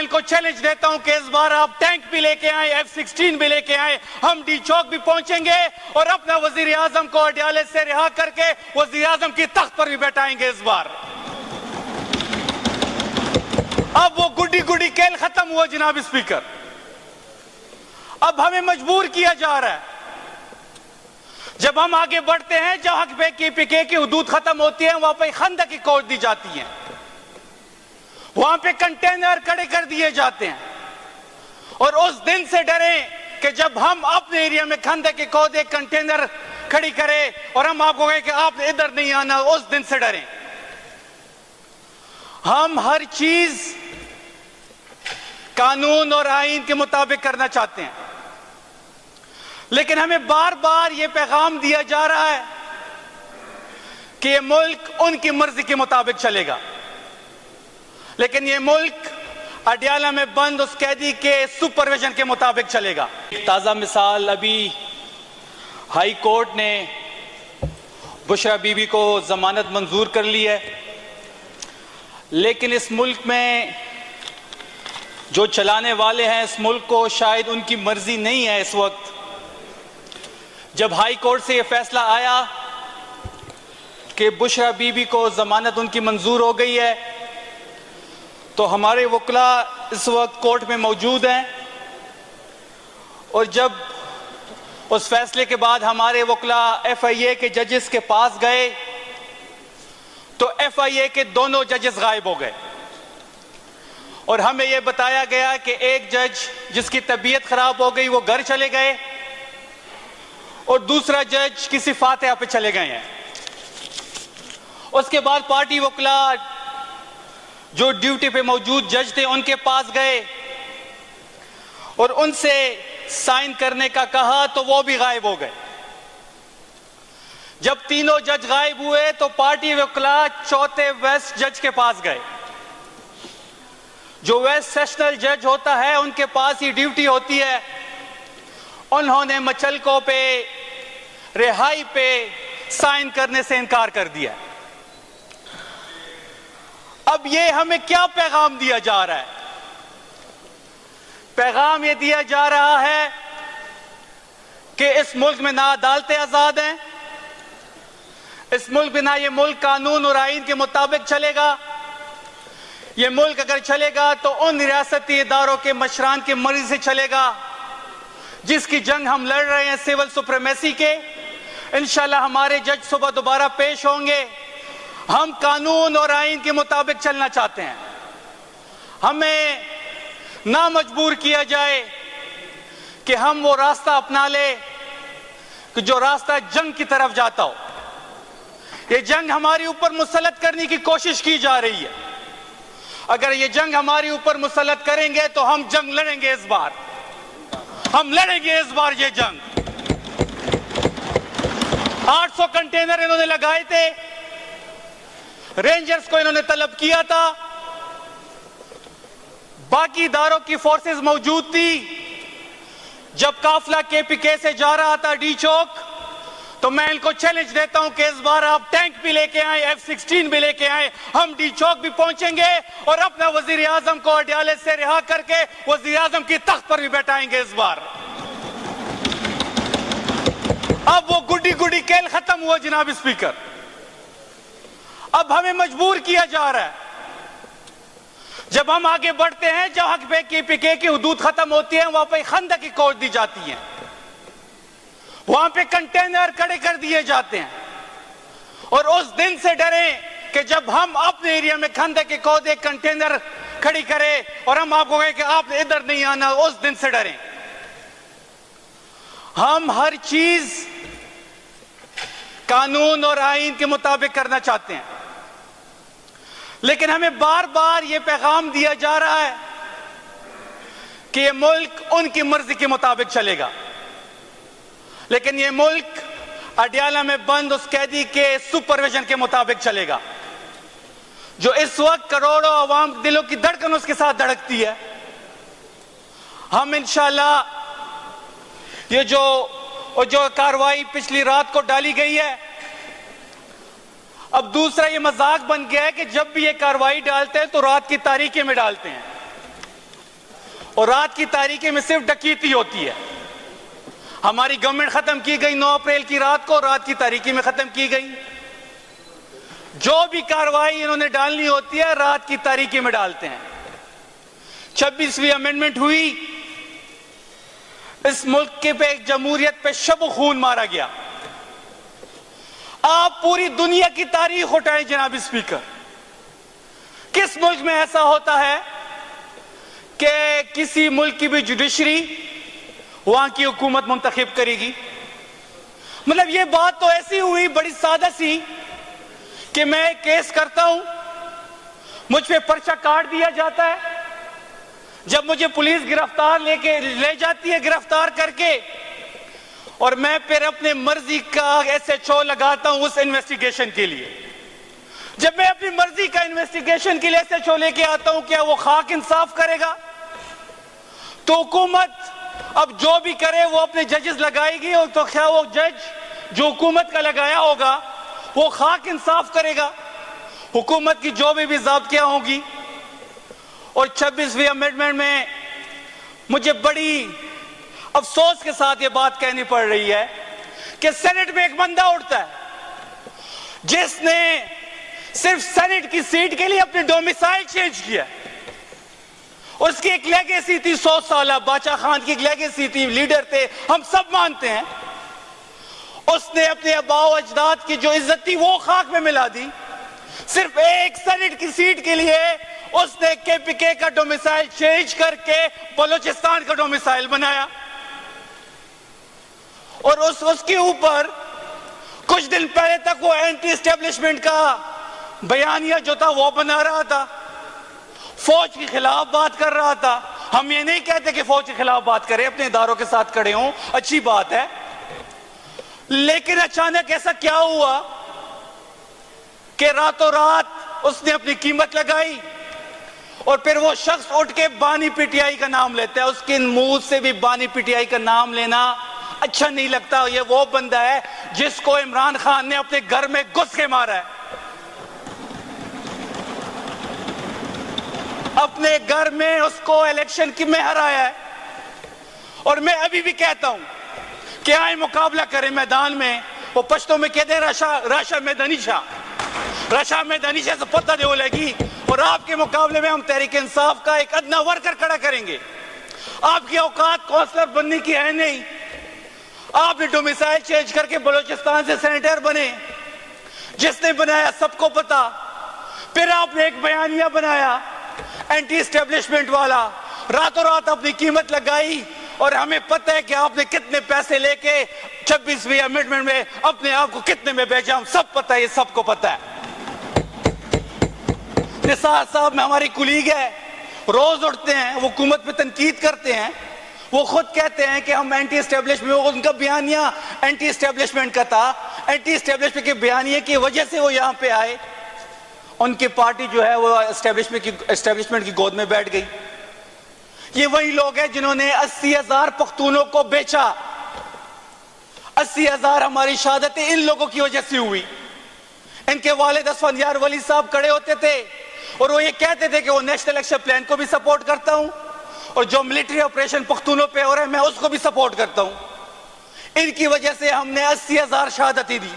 इनको चैलेंज देता हूं कि इस बार आप टैंक भी लेके आए, F-16 भी लेके आए, हम डी चौक भी पहुंचेंगे और अपना वजीर आजम को अडयाले से रिहा करके वजीर आजम की तख्त पर भी बैठाएंगे इस बार। अब वो गुड्डी गुड्डी खेल खत्म हुआ जनाब स्पीकर। अब हमें मजबूर किया जा रहा है, जब हम आगे बढ़ते हैं, जहां पे KPK की हुदूद खत्म होती है वहां पे खंदक की कोड दी जाती है, वहां पे कंटेनर खड़े कर दिए जाते हैं। और उस दिन से डरें कि जब हम अपने एरिया में खंदक की कोड एक कंटेनर खड़ी करें और हम आपको कहें कि आप इधर नहीं आना, उस दिन से डरें। हम हर चीज कानून और आईन के मुताबिक करना चाहते हैं, लेकिन हमें बार बार यह पैगाम दिया जा रहा है कि यह मुल्क उनकी मर्जी के मुताबिक चलेगा, लेकिन यह मुल्क अडयाला में बंद उस कैदी के सुपरविजन के मुताबिक चलेगा। ताजा मिसाल, अभी हाई कोर्ट ने बुशरा बीबी को जमानत मंजूर कर ली है, लेकिन इस मुल्क में जो चलाने वाले हैं इस मुल्क को शायद उनकी मर्जी नहीं है। इस वक्त जब हाई कोर्ट से यह फैसला आया कि बुशरा बीबी को जमानत उनकी मंजूर हो गई है, तो हमारे वकला इस वक्त कोर्ट में मौजूद हैं। और जब उस फैसले के बाद हमारे वकला FIA के जजेस के पास गए तो FIA के दोनों जजेस गायब हो गए और हमें यह बताया गया कि एक जज जिसकी तबीयत खराब हो गई वो घर चले गए और दूसरा जज किसी फातिहा पे चले गए हैं। उसके बाद पार्टी वकला जो ड्यूटी पे मौजूद जज थे उनके पास गए और उनसे साइन करने का कहा तो वो भी गायब हो गए। जब तीनों जज गायब हुए तो पार्टी वकला चौथे वेस्ट जज के पास गए। जो वेस्ट सेशनल जज होता है उनके पास ही ड्यूटी होती है। उन्होंने मचलकों पे रिहाई पे साइन करने से इनकार कर दिया। अब ये हमें क्या पैगाम दिया जा रहा है? पैगाम ये दिया जा रहा है कि इस मुल्क में ना अदालतें आजाद हैं, इस मुल्क में ना ये मुल्क कानून और आईन के मुताबिक चलेगा। ये मुल्क अगर चलेगा तो उन रियासती इदारों के मशरान की मर्जी से चलेगा जिसकी जंग हम लड़ रहे हैं, सिविल सुप्रीमेसी के। इंशाल्लाह हमारे जज सुबह दोबारा पेश होंगे। हम कानून और आईन के मुताबिक चलना चाहते हैं। हमें ना मजबूर किया जाए कि हम वो रास्ता अपना ले कि जो रास्ता जंग की तरफ जाता हो। ये जंग हमारे ऊपर मुसल्लत करने की कोशिश की जा रही है। अगर ये जंग हमारे ऊपर मुसल्लत करेंगे तो हम जंग लड़ेंगे। इस बार हम लड़ेंगे। इस बार ये जंग 800 कंटेनर इन्होंने लगाए थे, रेंजर्स को इन्होंने तलब किया था, बाकी इदारों की फोर्सेस मौजूद थी। जब काफिला KPK से जा रहा था डी चौक तो मैं इनको चैलेंज देता हूं कि इस बार आप टैंक भी लेके आए, F-16 भी लेके आए, हम डी चौक भी पहुंचेंगे और अपना वजीर आजम को अडयाले से रिहा करके वजीर आजम की तख्त पर भी बैठाएंगे इस बार। अब वो गुड्डी गुड्डी खेल खत्म हुआ जनाब स्पीकर। अब हमें मजबूर किया जा रहा है, जब हम आगे बढ़ते हैं, जहां पे KPK की हुदूद खत्म होती है वहां पे खंदक की कोड दी जाती है, वहां पे कंटेनर खड़े कर दिए जाते हैं। और उस दिन से डरें कि जब हम अपने एरिया में खंदक की कोड एक कंटेनर खड़ी करें और हम आपको कहें कि आप इधर नहीं आना, उस दिन से डरें। हम हर चीज कानून और आईन के मुताबिक करना चाहते हैं, लेकिन हमें बार बार यह पैगाम दिया जा रहा है कि यह मुल्क उनकी मर्जी के मुताबिक चलेगा, लेकिन यह मुल्क अडयाला में बंद उस कैदी के सुपरविजन के मुताबिक चलेगा, जो इस वक्त करोड़ों अवाम दिलों की धड़कन उसके साथ धड़कती है। हम इंशाल्लाह ये जो कार्रवाई पिछली रात को डाली गई है, अब दूसरा ये मजाक बन गया है कि जब भी ये कार्रवाई डालते हैं तो रात की तारीखें में डालते हैं। और रात की तारीकी में सिर्फ डकैती होती है। हमारी गवर्नमेंट खत्म की गई 9 अप्रैल की रात को, रात की तारीकी में खत्म की गई। जो भी कार्रवाई इन्होंने डालनी होती है रात की तारीकी में डालते हैं। 26वीं अमेंडमेंट हुई, इस मुल्क के पे जमहूरियत पे शब खून मारा गया। आप पूरी दुनिया की तारीख उठाएं जनाब स्पीकर, किस मुल्क में ऐसा होता है कि किसी मुल्क की भी जुडिशरी वहां की हुकूमत मुंतखब करेगी? मतलब ये बात तो ऐसी हुई बड़ी सादा सी कि मैं केस करता हूं, मुझ पे पर्चा काट दिया जाता है, जब मुझे पुलिस गिरफ्तार ले जाती है गिरफ्तार करके, और मैं फिर अपने मर्जी का SHO लगाता हूं उस इन्वेस्टिगेशन के लिए। जब मैं अपनी मर्जी का इन्वेस्टिगेशन के लिए SHO लेके आता हूं, क्या वो खाक इंसाफ करेगा? तो हुकूमत अब जो भी करे वो अपने जजेस लगाएगी, और तो क्या वो जज जो हुकूमत का लगाया होगा वो खाक इंसाफ करेगा? हुकूमत की जो भी ज़ाब्तियां होंगी। और 26वीं अमेंडमेंट में मुझे बड़ी अफसोस के साथ ये बात कहनी पड़ रही है कि सेनेट में एक बंदा उठता है जिसने सिर्फ सेनेट की सीट के लिए अपने डोमिसाइल चेंज किया। उसकी एक लेगेसी थी 100 साल, बादशाह खान की एक लेगेसी थी, लीडर थे, हम सब मानते हैं। उसने अपने अबाओ अजदाद की जो इज्जत थी वो खाक में मिला दी। सिर्फ एक सेनेट की सीट के लिए उसने KPK का डोमिसाइल चेंज करके बलूचिस्तान का डोमिसाइल बनाया। और उसके ऊपर कुछ दिन पहले तक वो एंटी एस्टेब्लिशमेंट का बयानिया जो था वो बना रहा था, फौज के खिलाफ बात कर रहा था। हम ये नहीं कहते कि फौज के खिलाफ बात करें, अपने इदारों के साथ खड़े हों, अच्छी बात है। लेकिन अचानक ऐसा क्या हुआ कि रातों रात उसने अपनी कीमत लगाई, और फिर वो शख्स उठ के बानी PTI का नाम लेता है। उसके मुंह से भी बानी PTI का नाम लेना अच्छा नहीं लगता। ये वो बंदा है जिसको इमरान खान ने अपने घर में घुस के मारा है, अपने घर में उसको इलेक्शन की में हराया है। और मैं अभी भी कहता हूं कि आए मुकाबला करें मैदान में। वो पश्तो में कहते हैं राशा मैदानी से पता दे लगी। और आपके मुकाबले में हम तहरीक इंसाफ का एक अदना वर्कर खड़ा करेंगे। आपकी औकात काउंसलर बनने की है नहीं। आपने डोमिसाइल चेंज करके बलूचिस्तान से सेनेटर बने, जिसने बनाया सबको पता। फिर आपने एक बयानिया बनाया एंटी एस्टेब्लिशमेंट वाला, रातों रात अपनी कीमत लगाई, और हमें पता है कि आपने कितने पैसे लेके 26वीं अमेंडमेंट में अपने आप को कितने में बेचा। हम सब पता है, ये सबको पता है। निसार साहब में हमारी कुलीग है, रोज उठते हैं, वो हुकूमत पे तनकीद करते हैं। वो खुद कहते हैं कि हम एंटी एस्टेब्लिशमेंट, उनका बयानिया एंटी एस्टेब्लिशमेंट का था। एंटी एस्टेब्लिशमेंट के बयानिए की वजह से वो यहाँ पे आए। उनकी पार्टी जो है वो एस्टेब्लिशमेंट की गोद में बैठ गई। ये वही लोग हैं जिन्होंने 80,000 पख्तूनों को बेचा। 80,000 हमारी शहादतें इन लोगों की वजह से हुई। इनके वालिद असफंदियार वली साहब खड़े होते थे और वो ये कहते थे कि वो नेशनल एक्शन प्लान को भी सपोर्ट करता हूं, और जो मिलिट्री ऑपरेशन पख्तूनों पे हो रहा है मैं उसको भी सपोर्ट करता हूं। इनकी वजह से हमने 80,000 शहादतें दी।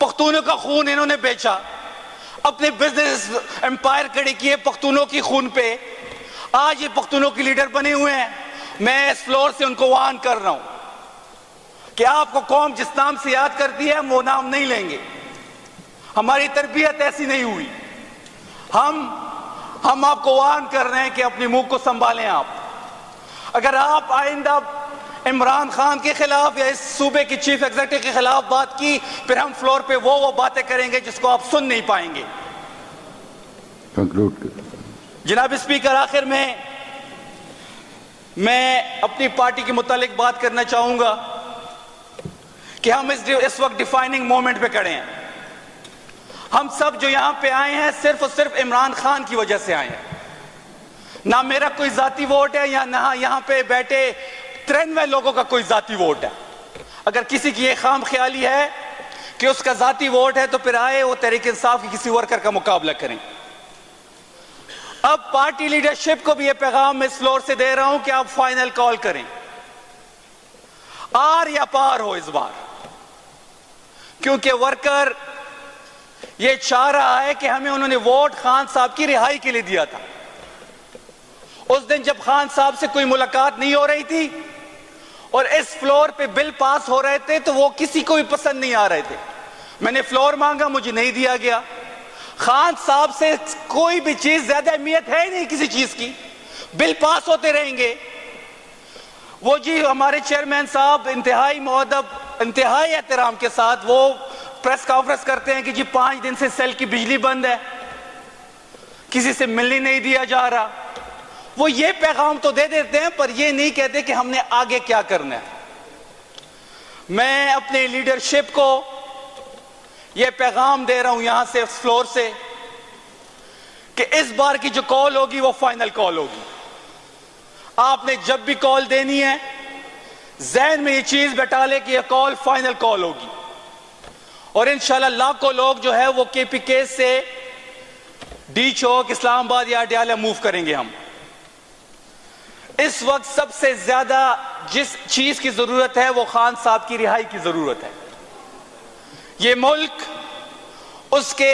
पख्तूनों का खून इन्होंने बेचा, अपने बिजनेस एम्पायर खड़े किए पख्तूनों की खून पे। आज ये पख्तूनों के लीडर बने हुए हैं। मैं इस फ्लोर से उनको वार्न कर रहा हूं कि आपको कौम जिस नाम से याद करती है हम वो नाम नहीं लेंगे। हमारी तरबियत ऐसी नहीं हुई। हम आपको वार्न कर रहे हैं कि अपने मुंह को संभालें। आप अगर आप आइंदा इमरान खान के खिलाफ या इस सूबे की चीफ एग्जीक्यूटिव के खिलाफ बात की, फिर हम फ्लोर पे वो बातें करेंगे जिसको आप सुन नहीं पाएंगे। जनाब स्पीकर, आखिर में मैं अपनी पार्टी के मुतालिक बात करना चाहूंगा कि हम इस वक्त डिफाइनिंग मोमेंट पे खड़े हैं। हम सब जो यहां पे आए हैं सिर्फ और सिर्फ इमरान खान की वजह से आए हैं। ना मेरा कोई जाती वोट है या ना यहां पे बैठे 93 लोगों का कोई जाती वोट है। अगर किसी की ये खाम ख्याली है कि उसका जाती वोट है तो फिर आए वो तहरीक इंसाफ के किसी वर्कर का मुकाबला करें। अब पार्टी लीडरशिप को भी यह पैगाम मैं इस फ्लोर से दे रहा हूं कि आप फाइनल कॉल करें, आर या पार हो इस बार, क्योंकि वर्कर यह चाह रहा है कि हमें उन्होंने वोट खान साहब की रिहाई के लिए दिया था। उस दिन जब खान साहब से कोई मुलाकात नहीं हो रही थी और इस फ्लोर पे बिल पास हो रहे थे तो वो किसी को भी पसंद नहीं आ रहे थे। मैंने फ्लोर मांगा, मुझे नहीं दिया गया। खान साहब से कोई भी चीज ज्यादा अहमियत है नहीं किसी चीज की, बिल पास होते रहेंगे। वो जी हमारे चेयरमैन साहब इंतहाई मुअद्दब, इंतहाई एहतराम के साथ वो प्रेस कॉन्फ्रेंस करते हैं कि जी 5 दिन से सेल की बिजली बंद है, किसी से मिलने नहीं दिया जा रहा। वो ये पैगाम तो दे देते हैं पर ये नहीं कहते कि हमने आगे क्या करना है। मैं अपने लीडरशिप को यह पैगाम दे रहा हूं यहां से, फ्लोर से, कि इस बार की जो कॉल होगी वो फाइनल कॉल होगी। आपने जब भी कॉल देनी है जहन में ये चीज बैठा ले कि यह कॉल फाइनल कॉल होगी और इंशाल्लाह लाखों लोग जो है वो केपीके से डी चौक, इस्लामाबाद या अडयाला मूव करेंगे। हम इस वक्त सबसे ज्यादा जिस चीज की जरूरत है वो खान साहब की रिहाई की जरूरत है। ये मुल्क उसके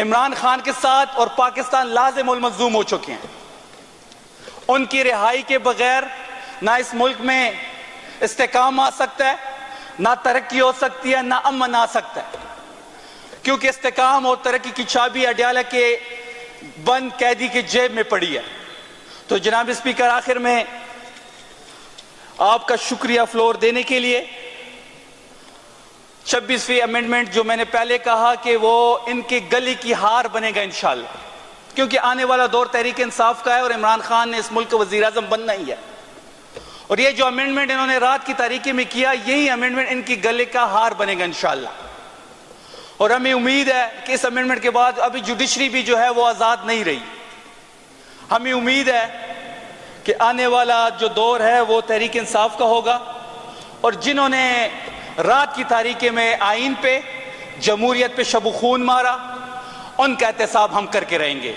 इमरान खान के साथ और पाकिस्तान लाजिम उल मज़लूम हो चुके हैं। उनकी रिहाई के बगैर ना इस मुल्क में इस्तेकाम आ सकता है, ना तरक्की हो सकती है, ना अमन आ सकता है, क्योंकि इस्तेकाम और तरक्की की चाबी अडयाला के बंद कैदी के जेब में पड़ी है। तो जनाब स्पीकर, आखिर में आपका शुक्रिया फ्लोर देने के लिए। 26वीं अमेंडमेंट जो मैंने पहले कहा कि वो इनके गले की हार बनेगा इंशाल्लाह, क्योंकि आने वाला दौर तहरीक इंसाफ का है और इमरान खान ने इस मुल्क का वजीर आज़म बनना ही है। और ये जो अमेंडमेंट इन्होंने रात की तारीकी में किया, यही अमेंडमेंट इनकी गले का हार बनेगा इंशाल्लाह। और हमें उम्मीद है कि इस अमेंडमेंट के बाद अभी जुडिशरी भी जो है वो आज़ाद नहीं रही। हमें उम्मीद है कि आने वाला जो दौर है वो तहरीक इंसाफ का होगा और जिन्होंने रात की तारीकी में आइन पे, जमहूरियत पे शब खून मारा, उनका एहतसाब हम करके रहेंगे।